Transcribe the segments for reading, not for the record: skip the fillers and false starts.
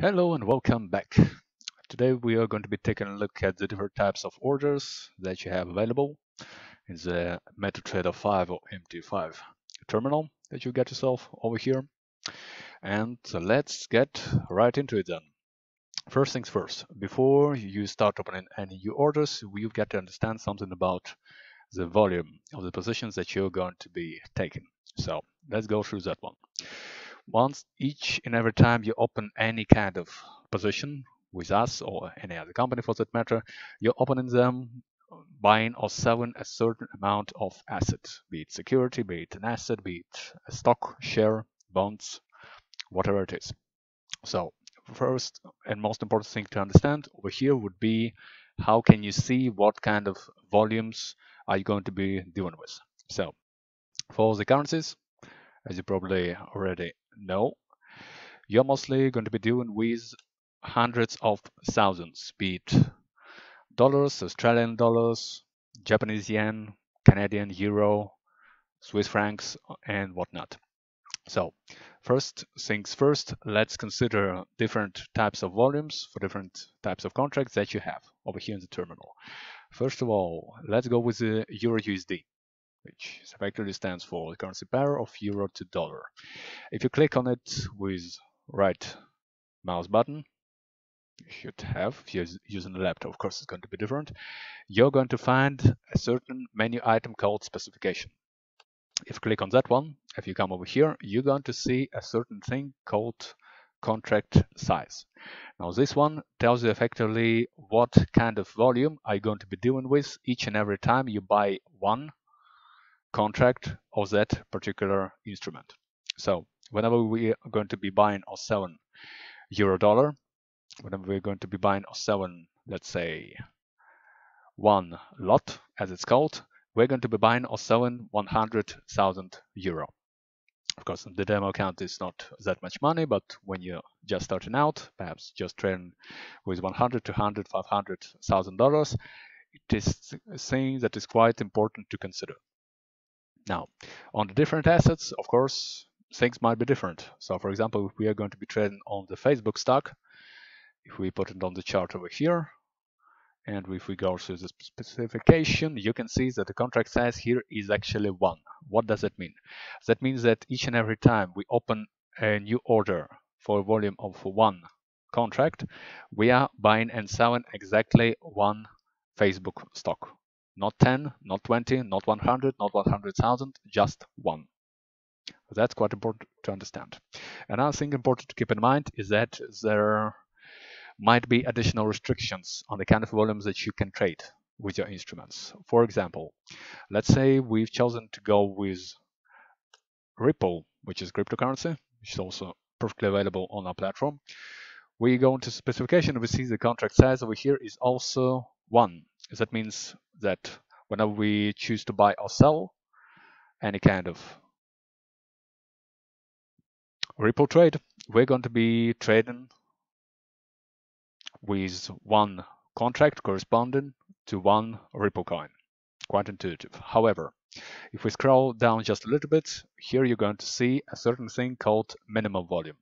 Hello and welcome back. Today we are going to be taking a look at the different types of orders that you have available in the MetaTrader 5 or MT5 terminal that you get yourself over here. And let's get right into it then. First things first, before you start opening any new orders, you've got to understand something about the volume of the positions that you're going to be taking. So let's go through that one. Once each and every time you open any kind of position with us or any other company for that matter, you're opening them buying or selling a certain amount of assets, be it security, be it an asset, be it a stock, share, bonds, whatever it is. So first and most important thing to understand over here would be how can you see what kind of volumes are you going to be dealing with. So for the currencies, as you probably already know, you're mostly going to be dealing with hundreds of thousands, be it dollars, Australian dollars, Japanese yen, Canadian euro, Swiss francs, and whatnot. So first things first, let's consider different types of volumes for different types of contracts that you have over here in the terminal. First of all, let's go with the Euro USD, which effectively stands for the currency pair of euro to dollar. If you click on it with right mouse button, you should have, if you're using a laptop, of course it's going to be different, you're going to find a certain menu item called specification. If you click on that one, if you come over here, you're going to see a certain thing called contract size. Now this one tells you effectively what kind of volume are you going to be dealing with each and every time you buy one contract of that particular instrument. So whenever we are going to be buying or selling euro dollar, whenever we're going to be buying or selling, let's say, one lot, as it's called, we're going to be buying or selling 100,000 euro. Of course, the demo account is not that much money, but when you're just starting out, perhaps just trading with 100, 200, 500,000 dollars, it is a thing that is quite important to consider. Now, on the different assets, of course, things might be different. So, for example, if we are going to be trading on the Facebook stock, if we put it on the chart over here, and if we go to the specification, you can see that the contract size here is actually 1. What does that mean? That means that each and every time we open a new order for a volume of 1 contract, we are buying and selling exactly 1 Facebook stock. Not 10, not 20, not 100, not 100,000, just 1. That's quite important to understand. Another thing important to keep in mind is that there might be additional restrictions on the kind of volumes that you can trade with your instruments. For example, let's say we've chosen to go with Ripple, which is cryptocurrency, which is also perfectly available on our platform. We go into specification, we see the contract size over here is also 1. That means that whenever we choose to buy or sell any kind of Ripple trade, we're going to be trading with 1 contract corresponding to 1 Ripple coin. Quite intuitive. However, if we scroll down just a little bit, here you're going to see a certain thing called minimum volume.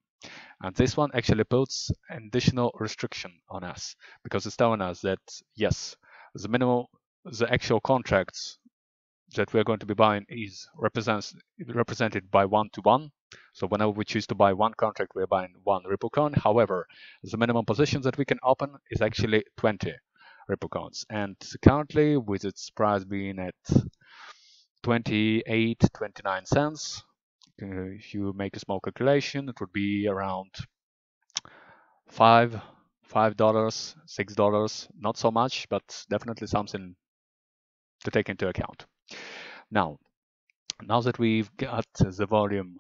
And this one actually puts an additional restriction on us because it's telling us that, yes, the actual contracts that we're going to be buying is represented by 1-to-1. So whenever we choose to buy 1 contract, we're buying 1 Ripple coin. However, the minimum position that we can open is actually 20 Ripple coins. And currently, with its price being at 28-29 cents, if you make a small calculation, it would be around $5, $6. Not so much, but definitely something to take into account. Now that we've got the volume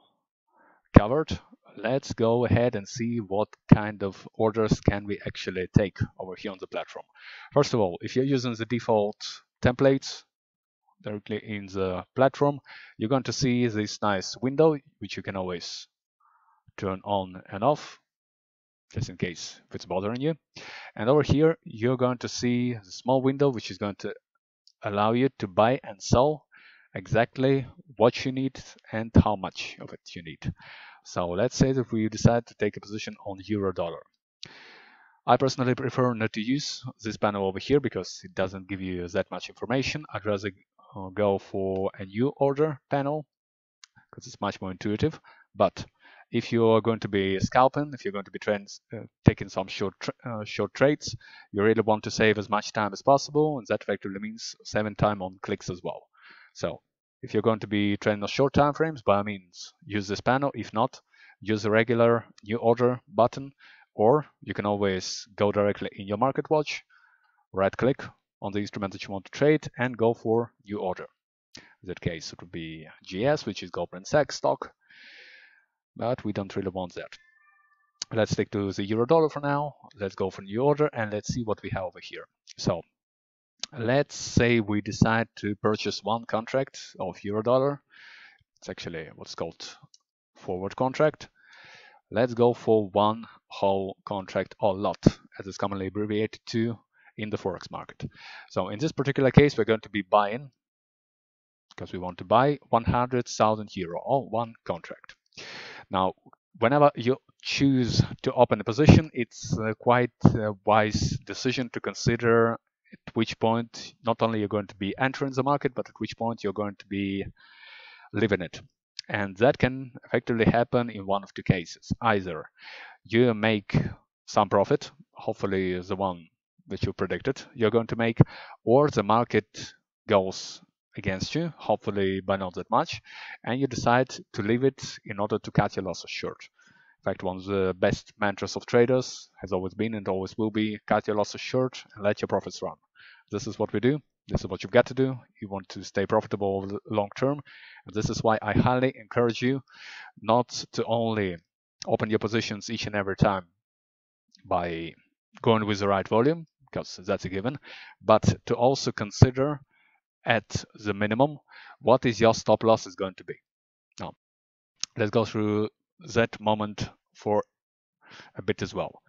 covered, let's go ahead and see what kind of orders can we actually take over here on the platform. First of all, if you're using the default templates directly in the platform, you're going to see this nice window, which you can always turn on and off, just in case if it's bothering you. And over here, you're going to see the small window, which is going to allow you to buy and sell exactly what you need and how much of it you need. So let's say that we decide to take a position on euro dollar. I personally prefer not to use this panel over here because it doesn't give you that much information. I'd rather go for a new order panel because it's much more intuitive. But if you're going to be scalping, if you're going to be taking some short trades, you really want to save as much time as possible, and that effectively means saving time on clicks as well. So if you're going to be trading on short time frames, by all means use this panel. If not, use the regular new order button, or you can always go directly in your market watch, right click on the instrument that you want to trade, and go for new order. In that case, it would be GS, which is Goldman Sachs stock, but we don't really want that. Let's stick to the euro dollar for now. Let's go for new order and let's see what we have over here. So let's say we decide to purchase one contract of euro dollar. It's actually what's called forward contract. Let's go for one whole contract or lot, as it's commonly abbreviated to in the Forex market. So in this particular case, we're going to be buying, because we want to buy 100,000 euro on one contract. Now, whenever you choose to open a position, it's quite a wise decision to consider at which point not only you're going to be entering the market, but at which point you're going to be leaving it. And that can effectively happen in one of two cases. Either you make some profit, hopefully the one that you predicted you're going to make, or the market goes against you, hopefully by not that much, and you decide to leave it in order to cut your losses short. In fact, one of the best mantras of traders has always been and always will be: cut your losses short and let your profits run. This is what we do. This is what you've got to do. You want to stay profitable over the long term. And this is why I highly encourage you not to only open your positions each and every time by going with the right volume, because that's a given, but to also consider at the minimum what is your stop loss is going to be. Now, let's go through that moment for a bit as well.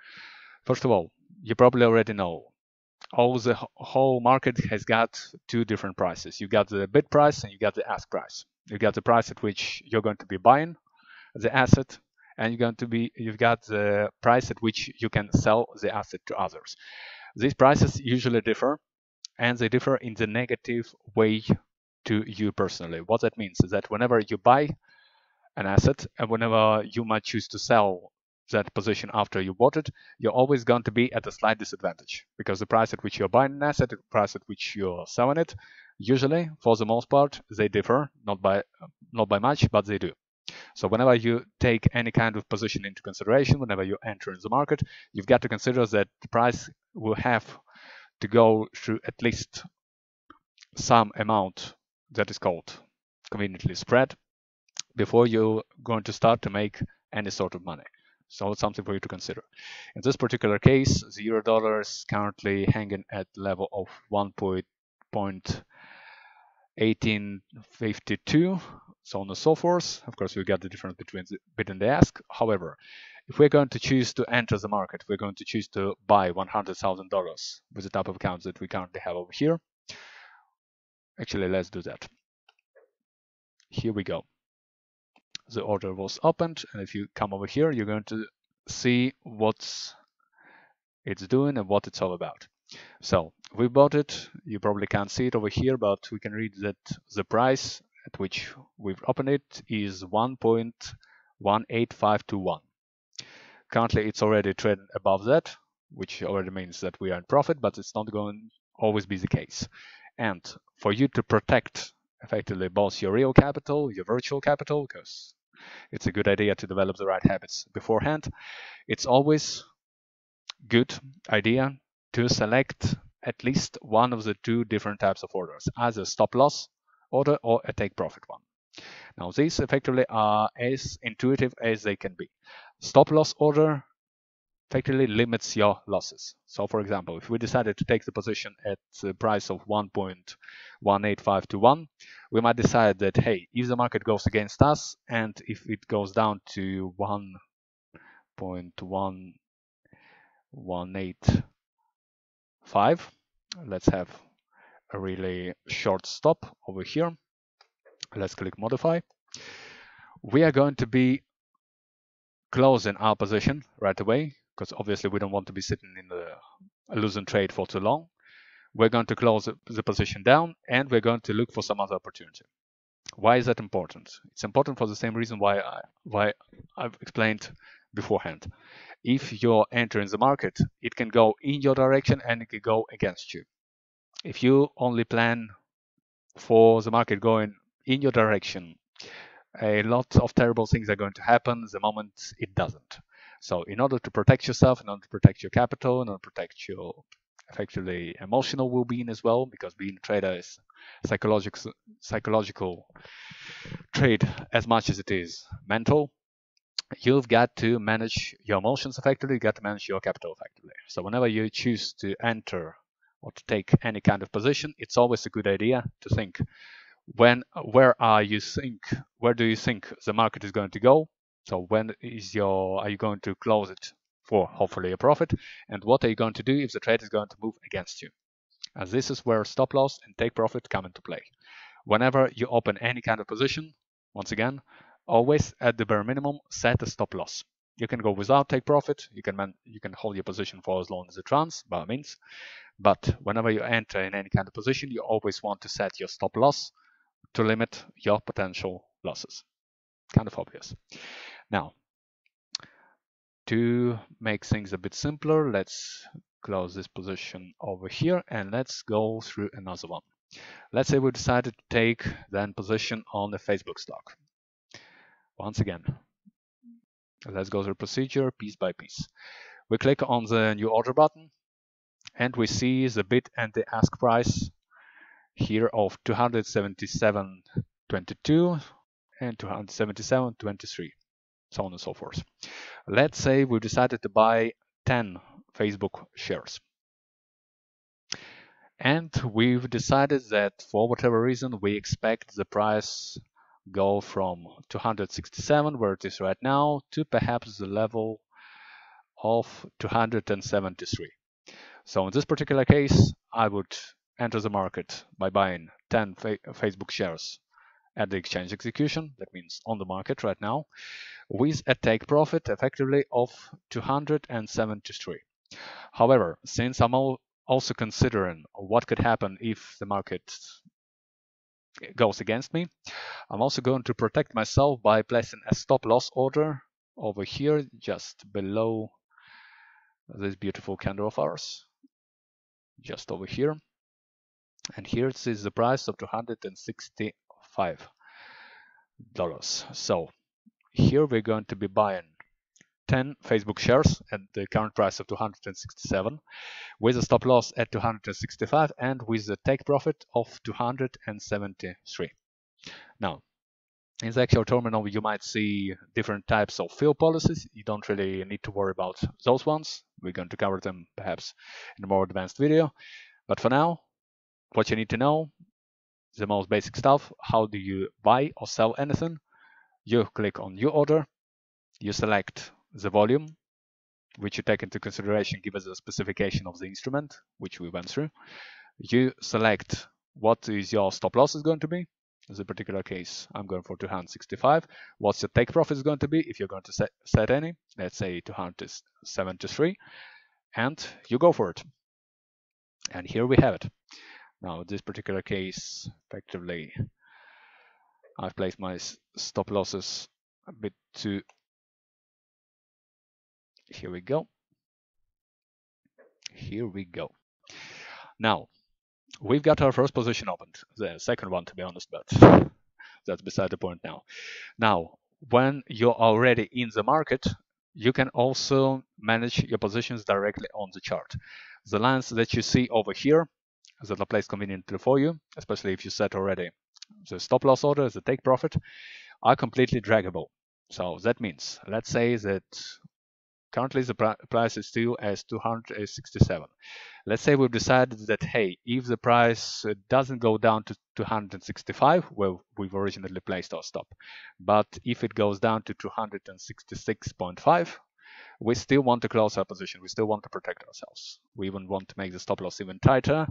First of all, you probably already know the whole market has got two different prices. You got the bid price and you got the ask price. You got the price at which you're going to be buying the asset, and you've got the price at which you can sell the asset to others. These prices usually differ, and they differ in the negative way to you personally. What that means is that whenever you buy an asset and whenever you might choose to sell that position after you bought it, you're always going to be at a slight disadvantage, because the price at which you're buying an asset, the price at which you're selling it, usually, for the most part, they differ, not by much, but they do. So whenever you take any kind of position into consideration, whenever you enter in the market, you've got to consider that the price will have to go through at least some amount that is called conveniently spread before you're going to start to make any sort of money. So it's something for you to consider. In this particular case, the euro dollar is currently hanging at the level of 1.1852, so on and so forth. Of course, we got the difference between the bid and the ask. However, if we're going to choose to enter the market, we're going to choose to buy $100,000 with the type of accounts that we currently have over here. Actually, let's do that. Here we go. The order was opened, and if you come over here, you're going to see what it's doing and what it's all about. So we bought it. You probably can't see it over here, but we can read that the price at which we've opened it is 1.18521. Currently, it's already trading above that, which already means that we are in profit, but it's not going to always be the case. And for you to protect effectively both your real capital, your virtual capital, because it's a good idea to develop the right habits beforehand, it's always good idea to select at least one of the two different types of orders, either stop loss order or a take profit one. Now, these effectively are as intuitive as they can be. Stop loss order effectively limits your losses. So for example, if we decided to take the position at the price of 1.18521, we might decide that, hey, if the market goes against us and if it goes down to 1.185, let's have a really short stop over here. Let's click modify. We are going to be closing our position right away, because obviously we don't want to be sitting in a losing trade for too long. We're going to close the position down, and we're going to look for some other opportunity. Why is that important? It's important for the same reason why I've explained beforehand. If you're entering the market, it can go in your direction and it can go against you. If you only plan for the market going in your direction, a lot of terrible things are going to happen the moment it doesn't. So in order to protect yourself, in order to protect your capital, in order to protect your effectively emotional well-being as well, because being a trader is psychological trade as much as it is mental, you've got to manage your emotions effectively, you've got to manage your capital effectively. So whenever you choose to enter or to take any kind of position, it's always a good idea to think, where do you think the market is going to go? So when are you going to close it for hopefully a profit? And what are you going to do if the trade is going to move against you? And this is where stop loss and take profit come into play. Whenever you open any kind of position, once again, always at the bare minimum set a stop loss. You can go without take profit. You can hold your position for as long as it runs, by all means. But whenever you enter in any kind of position, you always want to set your stop loss to limit your potential losses. Kind of obvious. Now, to make things a bit simpler, let's close this position over here and let's go through another one. Let's say we decided to take then position on the Facebook stock. Once again, let's go through procedure piece by piece. We click on the new order button and we see the bid and the ask price here of 277.22 and 277.23, so on and so forth. Let's say we decided to buy 10 Facebook shares. And we've decided that for whatever reason, we expect the price go from 267, where it is right now, to perhaps the level of 273. So in this particular case, I would enter the market by buying 10 Facebook shares at the exchange execution, that means on the market right now, with a take profit effectively of 273. However, since I'm also considering what could happen if the market goes against me, I'm also going to protect myself by placing a stop loss order over here, just below this beautiful candle of ours, just over here. And here it is the price of $265. So here we're going to be buying 10 Facebook shares at the current price of 267, with a stop loss at 265 and with a take profit of 273. Now, in the actual terminal, you might see different types of fill policies. You don't really need to worry about those ones. We're going to cover them perhaps in a more advanced video. But for now, what you need to know, the most basic stuff: how do you buy or sell anything? You click on new order, you select the volume, which you take into consideration given the specification of the instrument, which we went through. You select what is your stop loss is going to be. In the particular case, I'm going for 265. What's your take profit is going to be if you're going to set any, let's say 273, and you go for it. And here we have it. Now, in this particular case, effectively, I've placed my stop losses a bit too. Here we go. Here we go. Now, we've got our first position opened. The second one, to be honest, but that's beside the point now. Now, when you're already in the market, you can also manage your positions directly on the chart. The lines that you see over here that are placed conveniently for you, especially if you set already the stop loss order, the take profit, are completely draggable. So that means, let's say that currently the price is still as 267. Let's say we've decided that, hey, if the price doesn't go down to 265, where we've originally placed our stop, but if it goes down to 266.5, we still want to close our position. We still want to protect ourselves. We even want to make the stop loss even tighter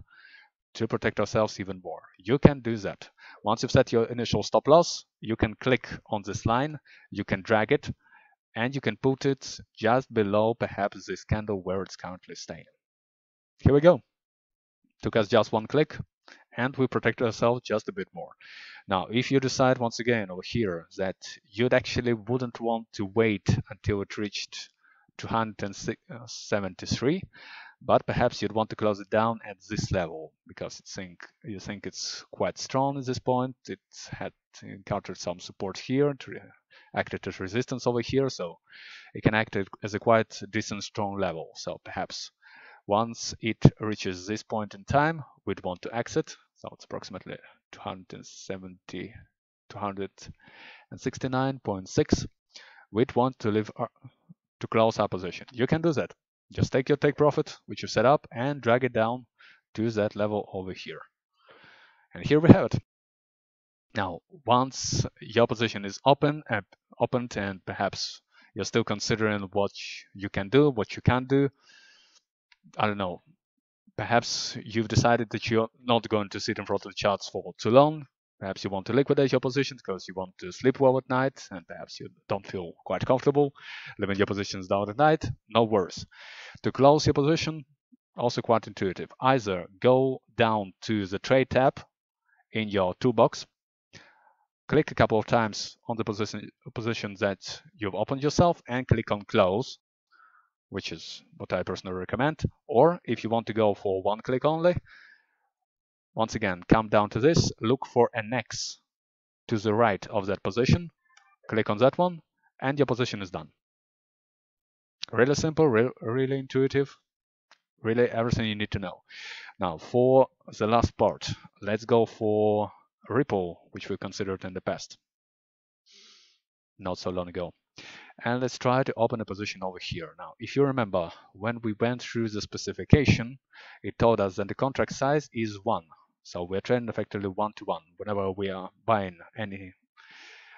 to protect ourselves even more. You can do that. Once you've set your initial stop loss, you can click on this line, you can drag it, and you can put it just below perhaps this candle where it's currently staying. Here we go. Took us just one click, and we protect ourselves just a bit more. Now, if you decide once again over here that you'd actually wouldn't want to wait until it reached 273, but perhaps you'd want to close it down at this level because you think it's quite strong at this point. It had encountered some support here, acted as resistance over here, so it can act as a quite decent strong level. So perhaps once it reaches this point in time, we'd want to exit. So it's approximately 269.6. We'd want to leave to close our position. You can do that. Just take your take profit, which you set up, and drag it down to that level over here. And here we have it. Now, once your position is opened and perhaps you're still considering what you can do, what you can't do, I don't know, perhaps you've decided that you're not going to sit in front of the charts for too long. Perhaps you want to liquidate your positions because you want to sleep well at night, and perhaps you don't feel quite comfortable leaving your positions down at night. No worries. To close your position, also quite intuitive. Either go down to the trade tab in your toolbox, click a couple of times on the position that you've opened yourself, and click on close, which is what I personally recommend. Or if you want to go for one click only, once again, come down to this, look for an X to the right of that position, click on that one, and your position is done. Really simple, really intuitive, really everything you need to know. Now, for the last part, let's go for Ripple, which we considered in the past, not so long ago. And let's try to open a position over here. Now, if you remember, when we went through the specification, it told us that the contract size is 1. So we're trading effectively 1-to-1. Whenever we are buying any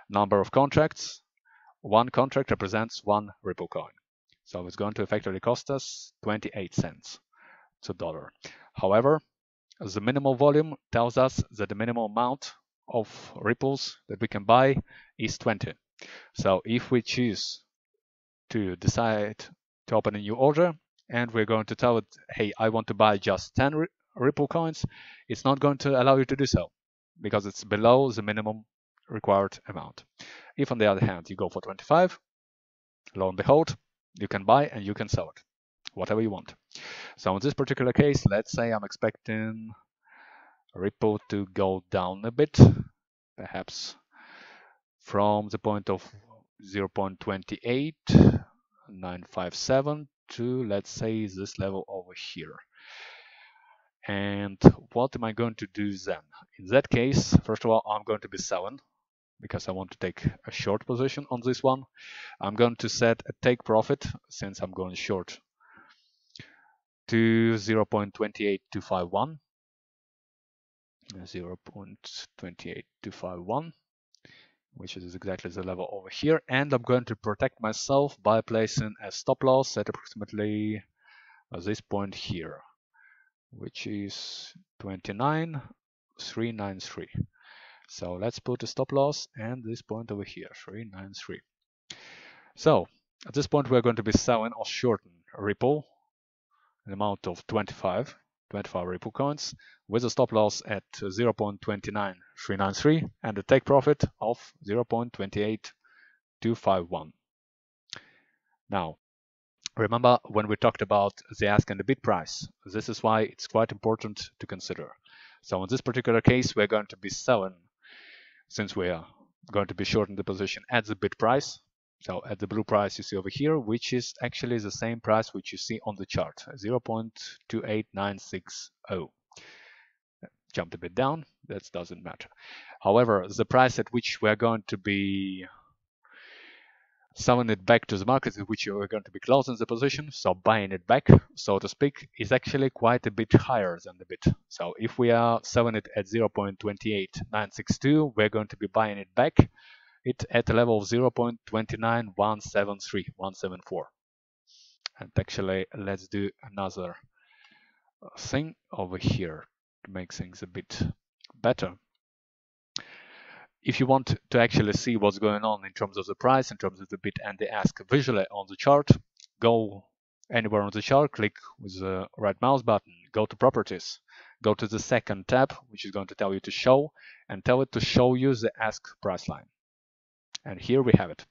number of contracts, one contract represents one Ripple coin. So it's going to effectively cost us 28 cents to dollar. However, the minimal volume tells us that the minimum amount of Ripples that we can buy is 20. So if we choose to decide to open a new order and we're going to tell it, hey, I want to buy just 10 Ripple coins, it's not going to allow you to do so because it's below the minimum required amount. If on the other hand you go for 25, lo and behold, you can buy and you can sell it, whatever you want. So in this particular case, let's say I'm expecting Ripple to go down a bit, perhaps from the point of 0.28957 to, let's say, this level over here. And what am I going to do then? In that case, first of all, I'm going to be selling because I want to take a short position on this one. I'm going to set a take profit since I'm going short to 0.28251. 0.28251, which is exactly the level over here, and I'm going to protect myself by placing a stop loss at approximately this point here, which is 29,393. So let's put a stop loss and this point over here, 393. So at this point we're going to be selling or shorting Ripple, an amount of 25 Ripple coins, with a stop loss at 0.29393 and a take profit of 0.28251. Now, remember when we talked about the ask and the bid price, this is why it's quite important to consider. So in this particular case, we're going to be selling, since we are going to be shorting the position at the bid price. So at the blue price you see over here, which is actually the same price which you see on the chart, 0.28960. Jumped a bit down, that doesn't matter. However, the price at which we're going to be selling it back to the market, at which we're going to be closing the position, so buying it back, so to speak, is actually quite a bit higher than the bid. So if we are selling it at 0.28962, we're going to be buying it back it at a level of 0.29173, and actually let's do another thing over here to make things a bit better. If you want to actually see what's going on in terms of the price, in terms of the bid and the ask visually on the chart, go anywhere on the chart, click with the right mouse button, go to Properties, go to the second tab, which is going to tell you to show, and tell it to show you the ask price line. And here we have it.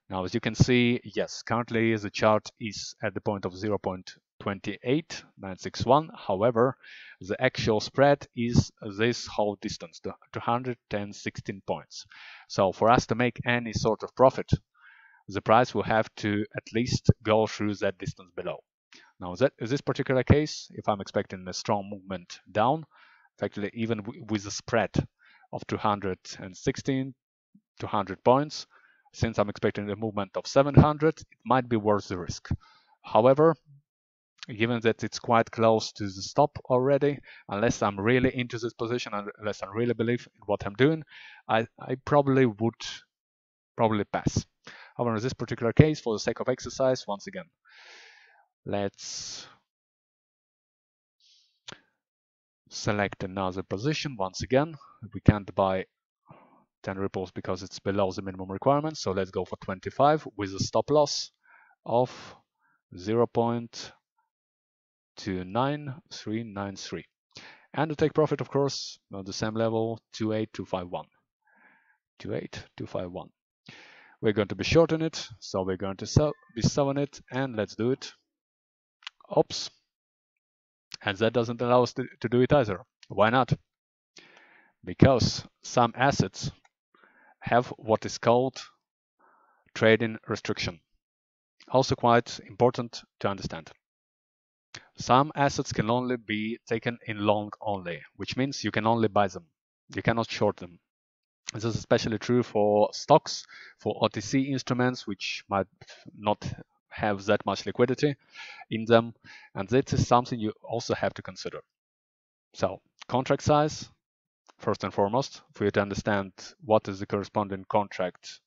Now, as you can see, yes, currently the chart is at the point of 0.28961. However, the actual spread is this whole distance, the 216 points. So for us to make any sort of profit, the price will have to at least go through that distance below. Now, in this particular case, if I'm expecting a strong movement down, effectively even with a spread of 216, 200 points, since I'm expecting a movement of 700, it might be worth the risk. However, given that it's quite close to the stop already, unless I'm really into this position, unless I really believe in what I'm doing, I probably would pass. However, in this particular case, for the sake of exercise, once again, let's select another position. Once again, we can't buy 10 ripples because it's below the minimum requirement. So let's go for 25 with a stop loss of 0.29393. And the take profit, of course, on the same level, 28251. 28251. We're going to be shorting it, so we're going to be selling it, and let's do it. Oops. And that doesn't allow us to do it either. Why not? Because some assets have what is called trading restriction. Also quite important to understand. Some assets can only be taken in long only, which means you can only buy them. You cannot short them. This is especially true for stocks, for OTC instruments, which might not have that much liquidity in them. And this is something you also have to consider. So, contract size, first and foremost, for you to understand what is the corresponding contract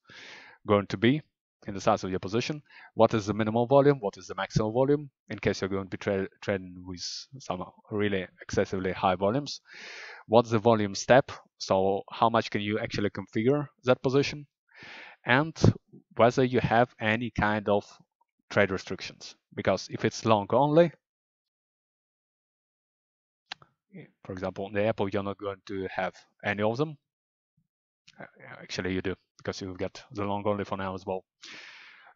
going to be in the size of your position, what is the minimal volume, what is the maximum volume, in case you're going to be trading with some really excessively high volumes, what's the volume step, so how much can you actually configure that position, and whether you have any kind of trade restrictions. Because if it's long only, for example, on the Apple, you're not going to have any of them. Actually, you do, because you've got the long only for now as well.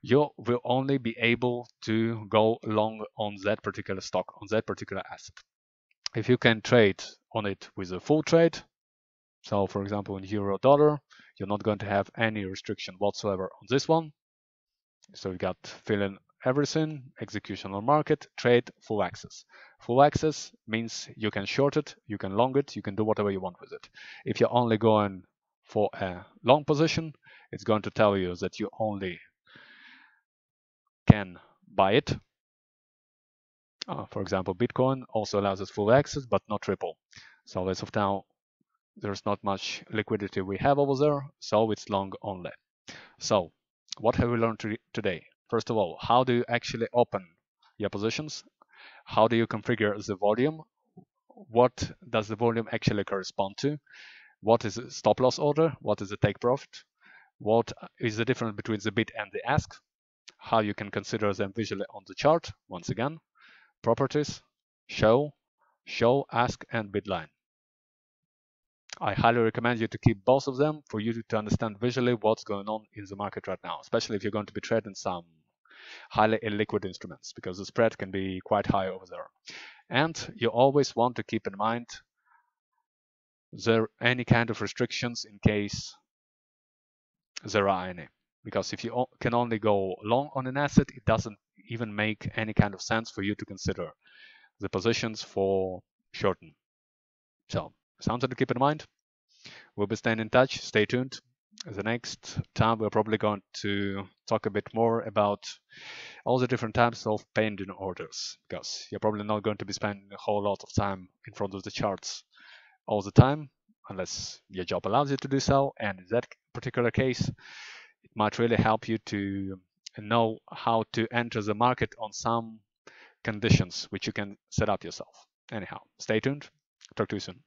You will only be able to go long on that particular stock, on that particular asset. If you can trade on it with a full trade, so for example in euro dollar, you're not going to have any restriction whatsoever on this one. So you got fill in everything, execution on market, trade, full access. Full access means you can short it, you can long it, you can do whatever you want with it. If you're only going for a long position, it's going to tell you that you only can buy it. For example, Bitcoin also allows us full access, but not Ripple. So as of now, there's not much liquidity we have over there, so it's long only. So what have we learned today? First of all, how do you actually open your positions? How do you configure the volume? What does the volume actually correspond to? What is a stop loss order? What is a take profit? What is the difference between the bid and the ask? How you can consider them visually on the chart. Once again, properties, show, ask, and bid line. I highly recommend you to keep both of them for you to understand visually what's going on in the market right now, especially if you're going to be trading some highly illiquid instruments, because the spread can be quite high over there. And you always want to keep in mind there any kind of restrictions in case there are any. Because if you can only go long on an asset, it doesn't even make any kind of sense for you to consider the positions for shorting. So, something to keep in mind. We'll be staying in touch. Stay tuned. The next time we're probably going to talk a bit more about all the different types of pending orders, because you're probably not going to be spending a whole lot of time in front of the charts all the time, unless your job allows you to do so. And in that particular case, it might really help you to know how to enter the market on some conditions which you can set up yourself. Anyhow, stay tuned. Talk to you soon.